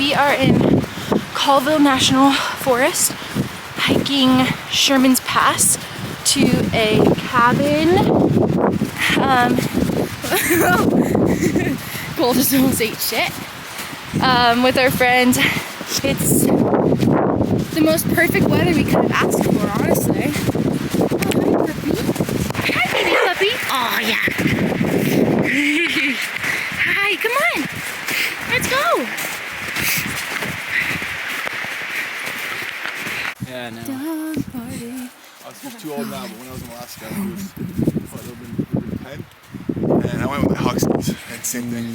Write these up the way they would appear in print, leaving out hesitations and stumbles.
we are in Colville National Forest, hiking Sherman's Pass to a cabin. Cole just almost ate shit. With our friends. It's the most perfect weather we could have asked for, honestly. Oh, hi, baby puppy. Oh, yeah. Hi, come on. Let's go. Yeah, no. Dog party. I was too old now, but when I was in Alaska, I was quite a little bit 10. And I went with the Huskies, and same thing.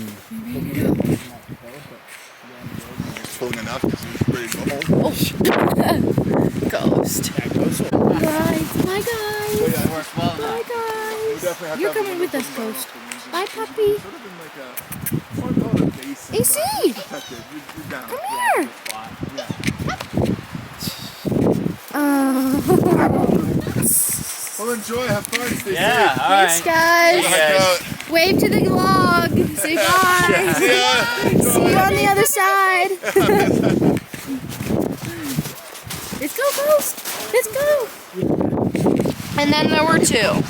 Pulling enough because he was ready to go home. Oh, ghost. Yeah, ghost. Guys, bye guys. So, yeah, Bye guys. You're coming with us, Ghost. Bye, puppy. Sort of been like a, I want to call it a basin, AC. but protected. You're down. Come here. Well, enjoy. Have fun. Stay Yeah, safe. alright. Thanks, guys. guys. Wave to the vlog. Say bye. See ya. See you on the other side. Let's go, Ghost. Let's go. And then there were two.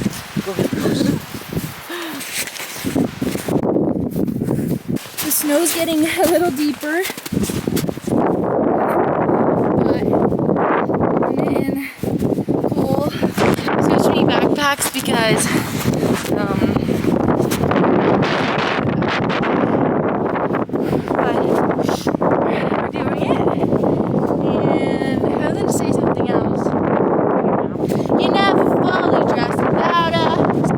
The snow's getting a little deeper. But me and Cole switched me backpacks because we're doing it. And I was gonna say something else. You never fully dressed without us.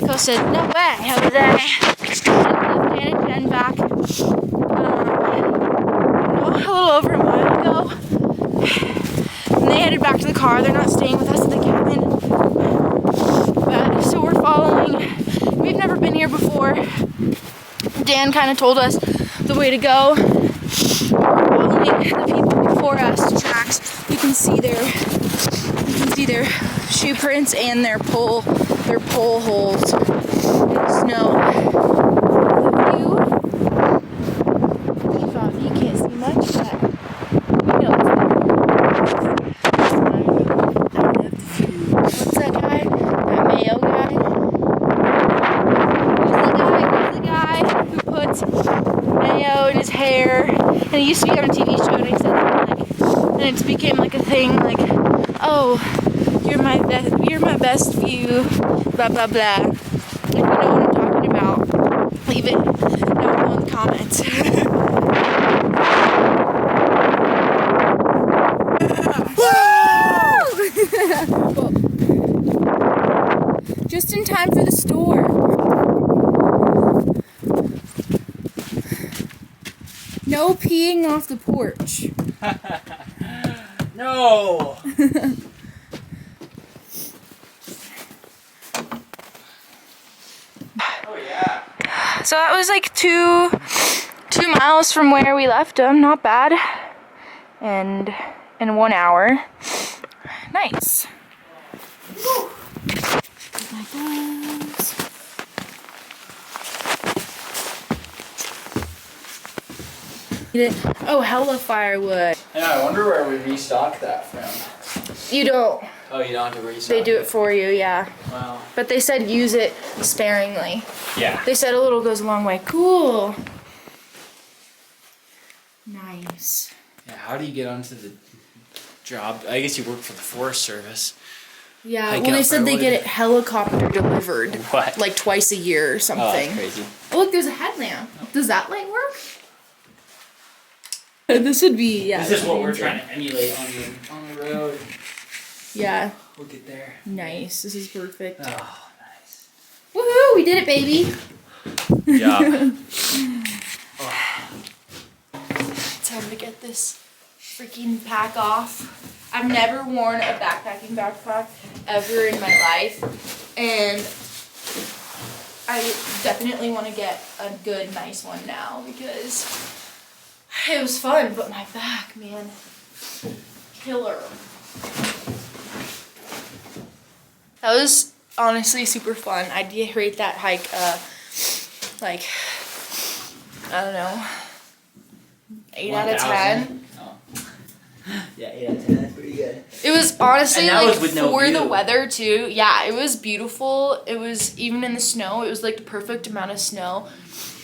Cole said, no way, Jose. And Jen back a little over a mile ago. And they headed back to the car. They're not staying with us in the cabin. But so we're following. We've never been here before. Dan kind of told us the way to go. We're following the people before us to tracks. You can see their shoe prints and their pole holes in the snow. You can't see much, but we know it's there. What's that guy? That Mayo guy? Who's the guy who puts mayo in his hair? And he used to be on a TV show, and he said something like, and it became like a thing, like, oh, you're my best view, blah blah blah. If you know what I'm talking about, leave it down below in the comments. Just in time for the store. No peeing off the porch. No! Oh yeah. So that was like two miles from where we left them. Not bad. And in 1 hour. Nice. My gloves. Oh, hella firewood. Yeah, I wonder where we restock that from. You don't. Oh, you don't have to restock. They do it for you, yeah. Wow. But they said use it sparingly. Yeah. They said a little goes a long way. Cool. Nice. Yeah, how do you get onto the job? I guess you work for the Forest Service. Yeah, Hike well, they up said they firewood. get it helicopter delivered. What? Like twice a year or Oh, that's something. crazy. Oh, look, there's a headlamp. Does that light work? This would be, yeah. This is what we're trying to emulate on the road. Yeah, We'll get there. nice. This is perfect. Oh, nice. Woohoo, we did it, baby. Yeah. Time to get this freaking pack off. I've never worn a backpacking backpack ever in my life, and I definitely want to get a good, nice one now because it was fun, but my back, man, killer. That was honestly super fun. I'd rate that hike, like, I don't know, 8 out of 10. Oh. Yeah, 8 out of 10. That's pretty good. It was honestly And that like was with no for the view. weather too. Yeah, it was beautiful. It was even in the snow. It was like the perfect amount of snow,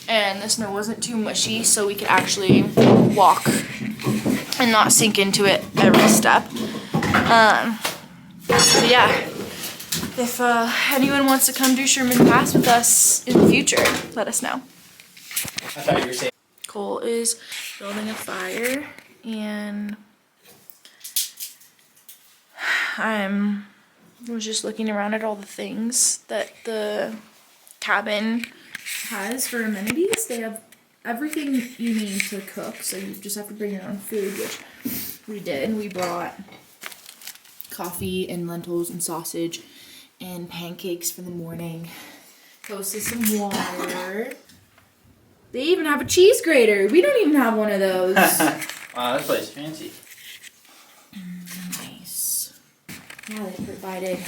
and the snow wasn't too mushy, so we could actually walk and not sink into it every step. But yeah, if anyone wants to come do Sherman Pass with us in the future, let us know. I thought you were saying. Cole is building a fire, and I was just looking around at all the things that the cabin has for amenities. They have everything you need to cook, so you just have to bring your own food, which we did. We brought coffee and lentils and sausage and pancakes for the morning. Toasted some water. They even have a cheese grater. We don't even have one of those. Wow, this place is fancy. Nice. Yeah, they provided.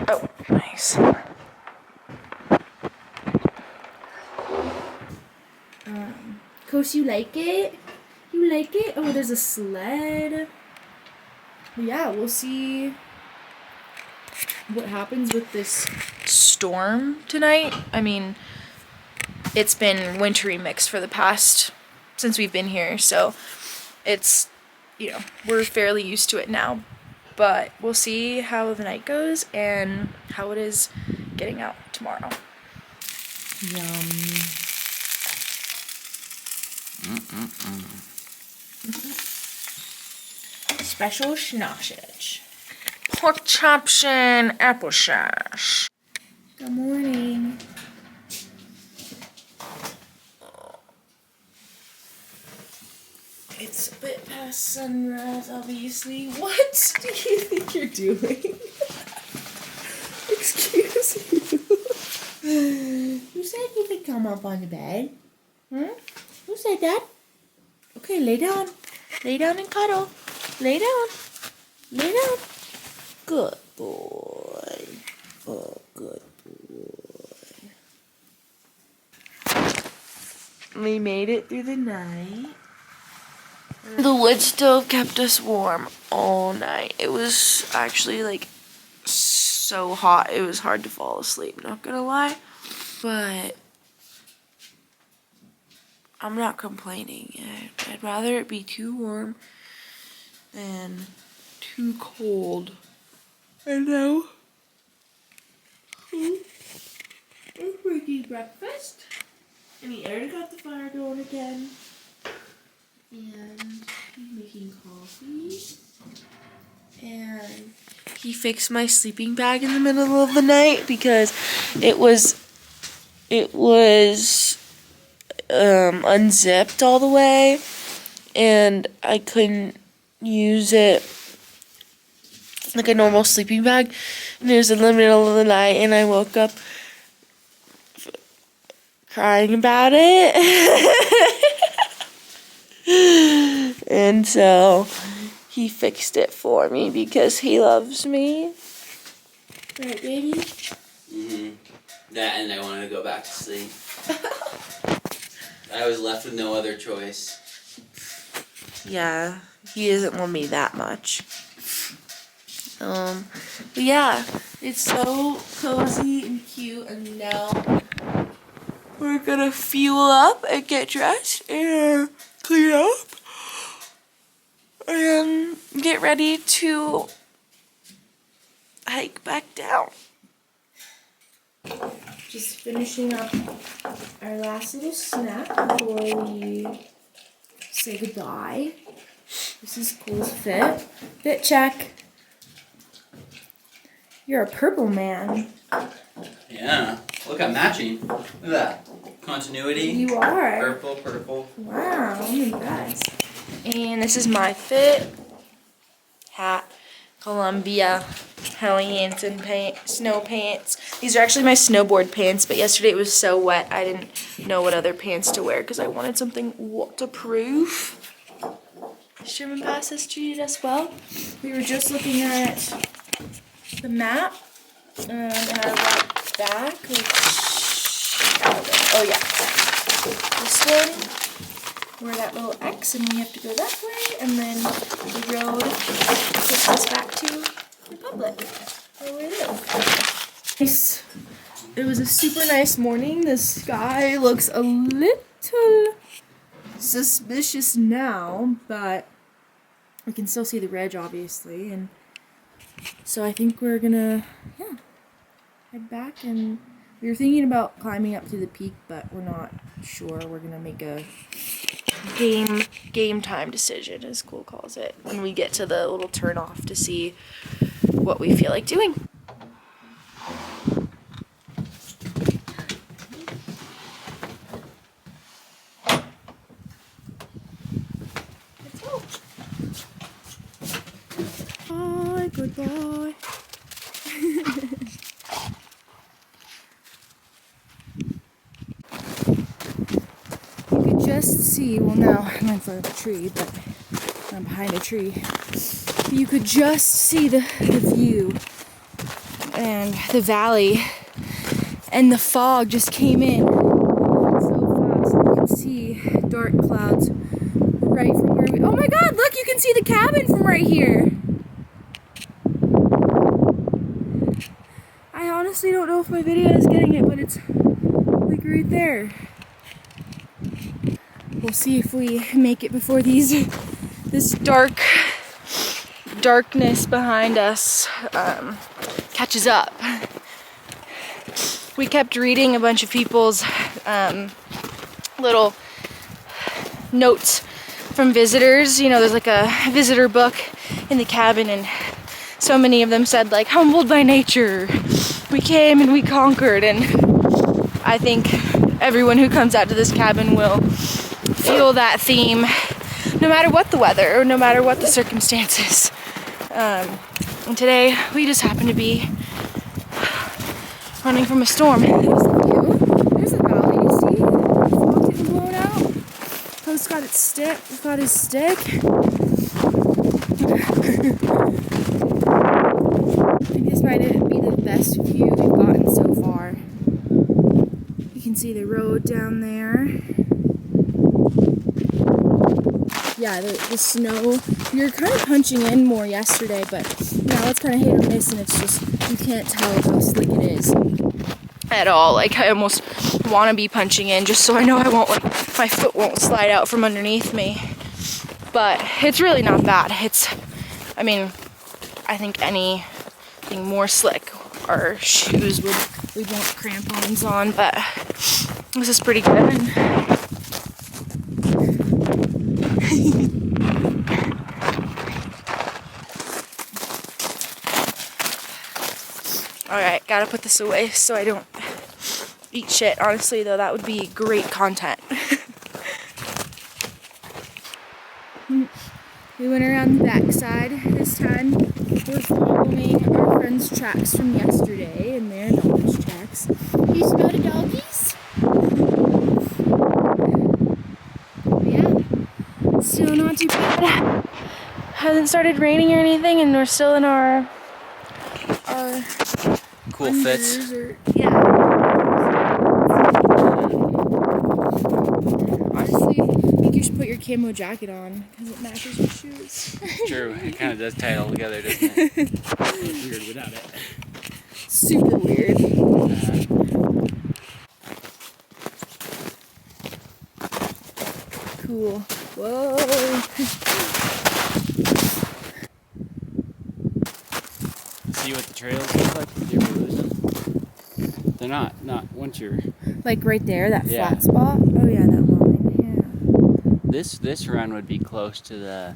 Oh, nice. Coast, you like it? You like it? Oh, there's a sled. Yeah, we'll see what happens with this storm tonight. I mean, it's been wintry mix for the past, since we've been here, so it's, you know, we're fairly used to it now. But we'll see how the night goes and how it is getting out tomorrow. Yum. Special sausage. Pork chops and applesauce. Good morning. It's a bit past sunrise, obviously. What do you think you're doing? Excuse you. Who said you could come up on the bed? Hmm? Who said that? Okay, lay down. Lay down and cuddle. Lay down. Lay down. Good boy. Oh, good boy. We made it through the night. The wood stove kept us warm all night. It was actually like so hot. It was hard to fall asleep, not gonna lie. But I'm not complaining. I'd rather it be too warm than too cold. I know. I'm making breakfast. And he already got the fire going again. And he's making coffee. And he fixed my sleeping bag in the middle of the night because it was unzipped all the way, and I couldn't use it like a normal sleeping bag. And it was in the middle of the night, and I woke up crying about it. And so he fixed it for me because he loves me. Right, baby? Mm-hmm. That and I wanted to go back to sleep. I was left with no other choice. Yeah, he doesn't want me that much. But yeah, it's so cozy and cute, and now we're gonna fuel up and get dressed and clean up and get ready to hike back down. Just finishing up our last little snack before we say goodbye. This is Cole's fit. Fit check. You're a purple man. Yeah. Look, I'm matching. Look at that. Continuity. You are. Purple, purple. Wow, I'm impressed. And this is my fit. Hat. Columbia. Helly Hansen snow pants. These are actually my snowboard pants, but yesterday it was so wet I didn't know what other pants to wear because I wanted something waterproof. Sherman Pass has treated us well. We were just looking at the map and our route back, which, oh yeah, this one we're that little X and we have to go that way, and then the road takes us back to Republic, where we live. Nice. It was a super nice morning. The sky looks a little suspicious now, but we can still see the ridge, obviously, and so I think we're gonna, head back. And we were thinking about climbing up to the peak, but we're not sure. We're gonna make a game time decision, as Cole calls it, when we get to the little turn off to see what we feel like doing. Let's go. Bye, goodbye. Just see, well now I'm in front of a tree, but I'm behind a tree. You could just see the view and the valley, and the fog just came in so fast. You can see dark clouds right from where we, oh my god, look, you can see the cabin from right here. I honestly don't know if my video is getting it, but it's like right there. We'll see if we make it before this darkness behind us catches up. We kept reading a bunch of people's little notes from visitors. You know, there's like a visitor book in the cabin, and so many of them said, like, humbled by nature, we came and we conquered. And I think everyone who comes out to this cabin will feel that theme, no matter what the weather or no matter what the circumstances. And today we just happen to be running from a storm. There's the view. There's the valley. You see? The fog getting blown out. Post got its stick. We've got his stick. I think this might be the best view we've gotten so far. You can see the road down there. Yeah, the snow, you're kind of punching in more yesterday, but now it's kind of hit or miss, and it's just, you can't tell how slick it is at all. Like, I almost want to be punching in just so I know my foot won't slide out from underneath me. But it's really not bad. I mean, I think anything more slick, our shoes we'd want crampons on, but this is pretty good. Alright, gotta put this away so I don't eat shit. Honestly, though, that would be great content. We went around the backside this time. We're following our friend's tracks from yesterday and their knowledge tracks. You smell the doggies? Yeah, still not too bad. Hasn't started raining or anything, and we're still in our cool fits. Yeah. Honestly, I think you should put your camo jacket on because it matches your shoes. True, it kind of does tie it all together, doesn't it? It's weird without it. Super weird. Cool. Whoa. See what the trails look like? Did you ever lose them? They're not once you're... Like right there, that flat spot? Oh yeah, that line, yeah. This run would be close to the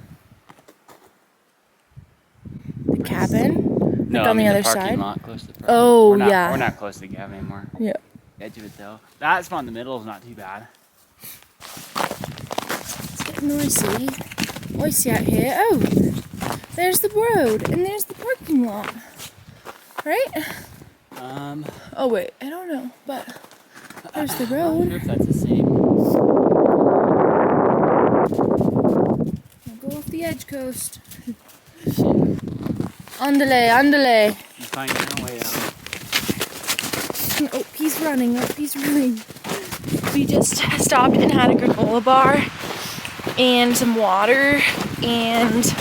cabin? No, like on the other parking side? lot, close to the parking Oh, lot. yeah. We're not close to the cabin anymore. Yeah. Edge of it though. That spot in the middle is not too bad. It's getting noisy. Noisy out here. Oh, there's the road and there's the parking lot. Right? Oh wait, I don't know, but there's the I wonder road. if that's the same. I'll go off the edge coast. Andale, andale. You find your way out. Oh, he's running. Oh, he's running. We just stopped and had a granola bar and some water, and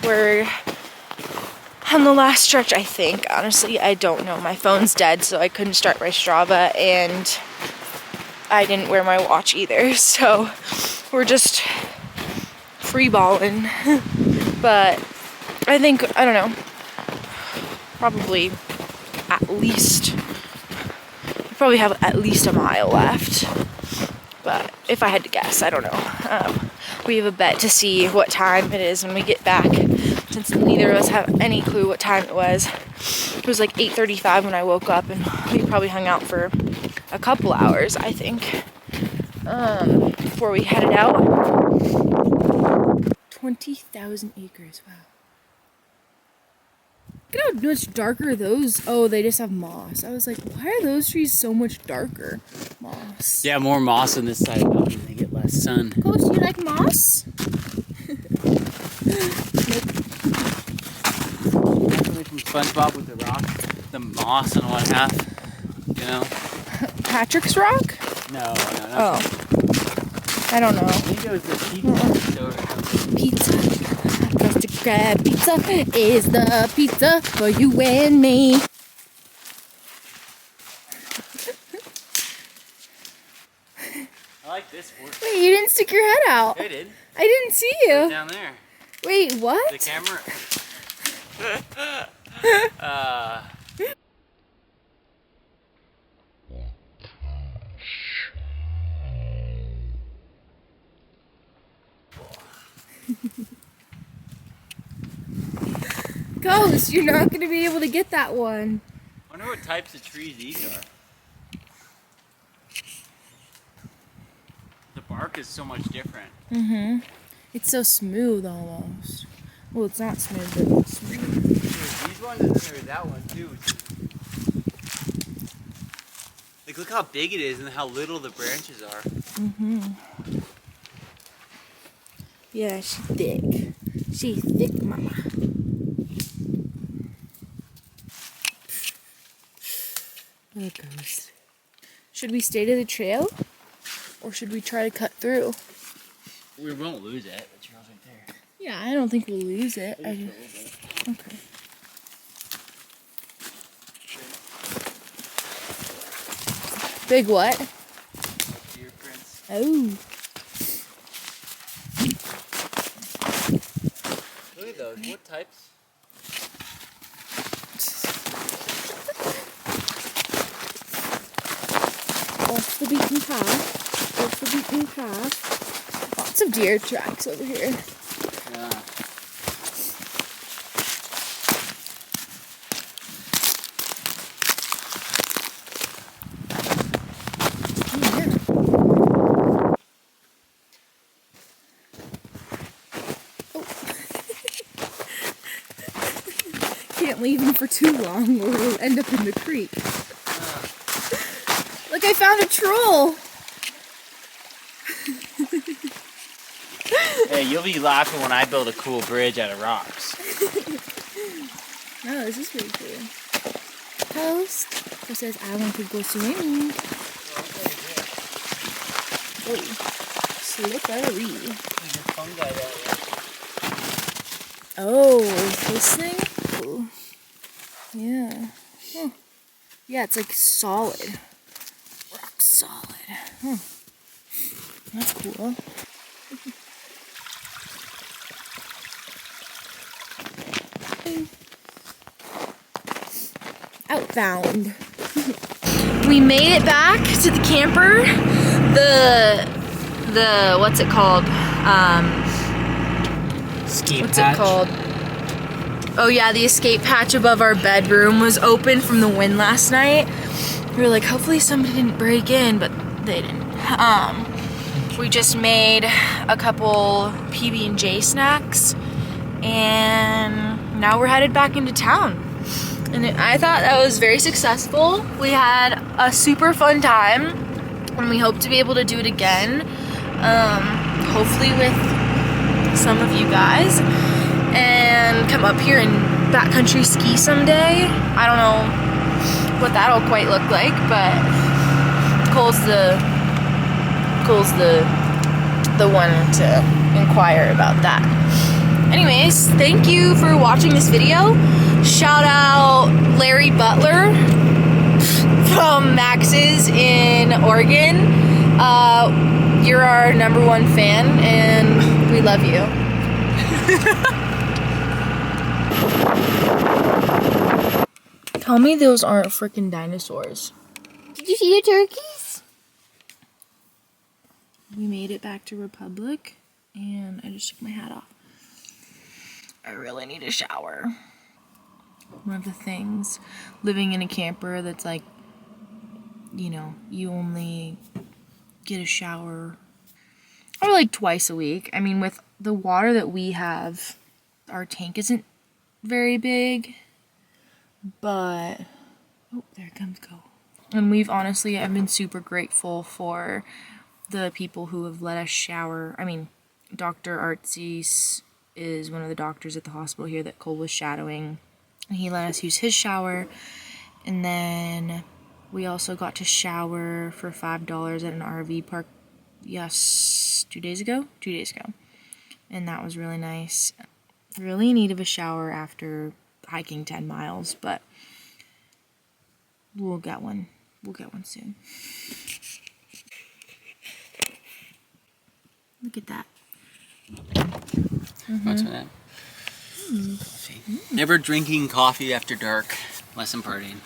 we're on the last stretch, I think. Honestly, I don't know. My phone's dead, so I couldn't start my Strava, and I didn't wear my watch either, so we're just free balling. But I think, I don't know, probably at least, we probably have at least a mile left. But if I had to guess, I don't know. We have a bet to see what time it is when we get back, since neither of us have any clue what time it was. It was like 8:35 when I woke up, and we probably hung out for a couple hours, I think, before we headed out. 20,000 acres, wow. Look at how much darker those, oh, they just have moss. I was like, why are those trees so much darker? Moss. Yeah, more moss on this side of the mountain. They get less sun. Ghost, do you like moss? Definitely from SpongeBob with the rock, the moss on one half. You know? Patrick's Rock? No. Oh. I don't know. I think it was the pizza store or something. Pizza. Krusty Krab pizza is the pizza for you and me. I like this one. Wait, you didn't stick your head out. I did. I didn't see you. Down there. Wait, what? The camera. Ghost, you're not going to be able to get that one. I wonder what types of trees these are. The bark is so much different. Mm-hmm. It's so smooth almost. Well, it's not smooth, but it's smooth. These ones, and then there's that one too. Like, look how big it is and how little the branches are. Mm-hmm. Yeah, she's thick. She's thick, mama. There it goes. Should we stay to the trail? Or should we try to cut through? We won't lose it. The trail's right there. Yeah, I don't think we'll lose it. Okay. Big what? Deer prints. Oh. Look at those. What types? Off the beaten path. Off the beaten path. Lots of deer tracks over here. Yeah. Can't leave him for too long or we'll end up in the creek. Look, I found a troll! Hey, you'll be laughing when I build a cool bridge out of rocks. No, this is pretty cool. Toast. It says, I want to go swimming. Oh, slippery. There's a fungi down there. Oh, this thing? Cool. Yeah. Huh. Yeah, it's like solid. Rock solid. Huh. That's cool. Outbound. We made it back to the camper. The what's it called? Escape What's hatch. it called? Oh yeah, the escape hatch above our bedroom was open from the wind last night. We were like, hopefully somebody didn't break in, but they didn't. We just made a couple PB&J snacks, and now we're headed back into town. And I thought that was very successful. We had a super fun time, and we hope to be able to do it again. Hopefully with some of you guys, and come up here and backcountry ski someday. I don't know what that'll quite look like, but Cole's the the one to inquire about that. Anyways, thank you for watching this video. Shout out Larry Butler from Max's in Oregon. You're our #1 fan and we love you. Tell me those aren't freaking dinosaurs. Did you see the turkeys? We made it back to Republic and I just took my hat off. I really need a shower. One of the things, living in a camper that's like, you know, you only get a shower or like twice a week. I mean, with the water that we have, our tank isn't very big, but, oh, there it comes Go. And I've been super grateful for the people who have let us shower. I mean, Dr. Artsis is one of the doctors at the hospital here that Cole was shadowing. And he let us use his shower. And then we also got to shower for $5 at an RV park, 2 days ago? 2 days ago. And that was really nice. Really in need of a shower after hiking 10 miles, but we'll get one. We'll get one soon. Look at that. What's with that? Never drinking coffee after dark, unless I'm partying.